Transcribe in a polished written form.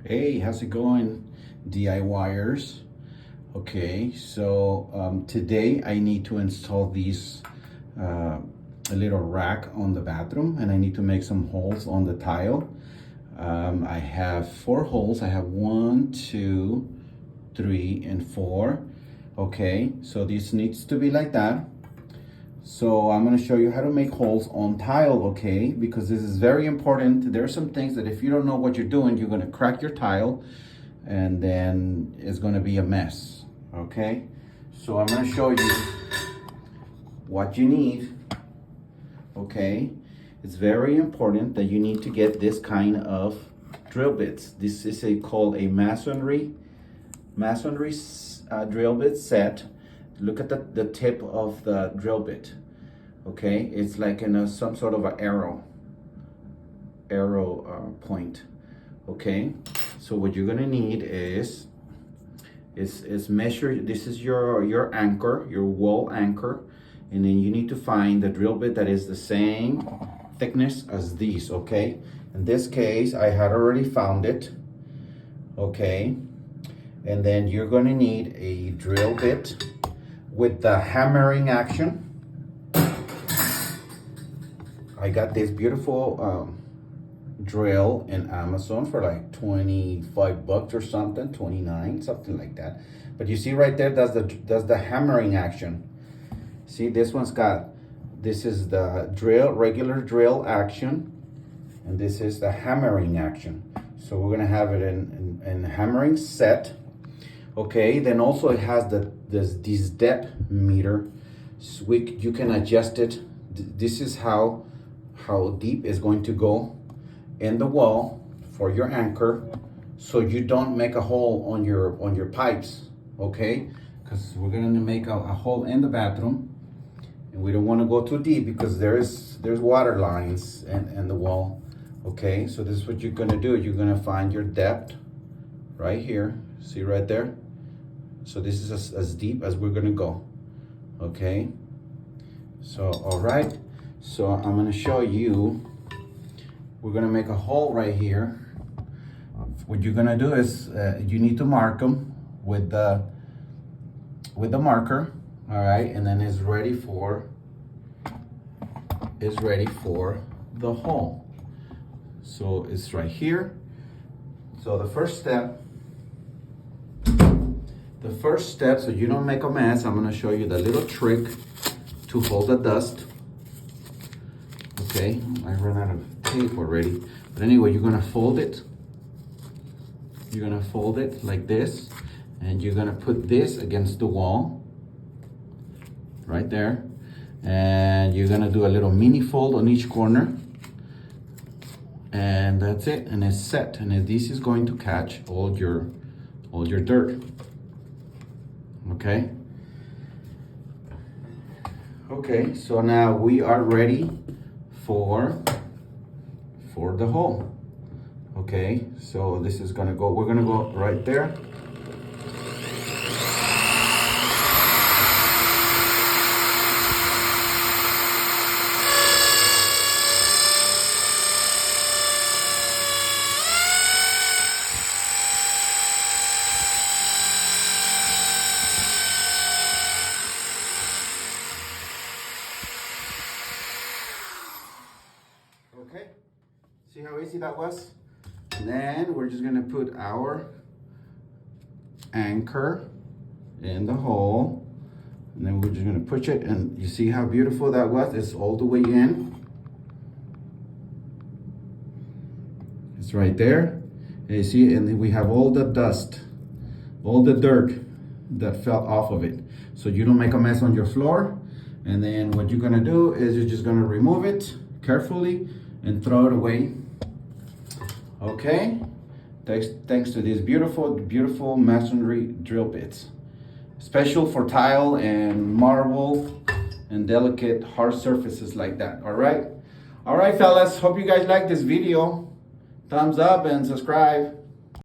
Hey, how's it going, DIYers? Okay, so today I need to install these a little rack on the bathroom, and I need to make some holes on the tile. I have 4 holes. I have 1, 2, 3, and 4. Okay, so this needs to be like that. So I'm going to show you how to make holes on tile, okay? Because this is very important. There are some things that if you don't know what you're doing, you're going to crack your tile and then it's going to be a mess, okay? So I'm going to show you what you need, okay? It's very important that you need to get this kind of drill bits. This is called a masonry drill bit set. Look at the tip of the drill bit, okay? It's like in some sort of an arrow point, okay? So what you're gonna need is measure. This is your anchor, your wall anchor, and then you need to find the drill bit that is the same thickness as these, okay? In this case, I had already found it, okay? And then you're gonna need a drill bit with the hammering action. I got this beautiful drill in Amazon for like 25 bucks or something, 29, something like that. But you see right there, that's the hammering action. See, this is the regular drill action, and this is the hammering action. So we're gonna have it in hammering set. Okay, then also it has this depth meter, so you can adjust it. This is how deep is going to go in the wall for your anchor, so you don't make a hole on your pipes, okay? Because we're gonna make a hole in the bathroom, and we don't want to go too deep because there's water lines in the wall, okay? So this is what you're gonna do. You're gonna find your depth right here. See right there? So this is as deep as we're gonna go, okay? So, all right. So I'm gonna show you, we're gonna make a hole right here. What you're gonna do is you need to mark them with the marker, all right? And then it's ready for the hole. So it's right here. So the first step, so you don't make a mess, I'm gonna show you the little trick to hold the dust. Okay, I ran out of tape already. But anyway, you're gonna fold it. You're gonna fold it like this, and you're gonna put this against the wall, right there. And you're gonna do a little mini fold on each corner. And that's it, and it's set. And this is going to catch all your dirt. Okay. Okay, so now we are ready for the hole. Okay, so this is gonna go, we're gonna go right there. Okay, see how easy that was? And then we're just gonna put our anchor in the hole, and then we're just gonna push it, and you see how beautiful that was? It's all the way in. It's right there. And you see, and then we have all the dust, all the dirt that fell off of it. So you don't make a mess on your floor. And then what you're gonna do is you're just gonna remove it carefully and throw it away. Okay, thanks to these beautiful masonry drill bits, special for tile and marble and delicate hard surfaces like that. All right, fellas, hope you guys like this video. Thumbs up and subscribe.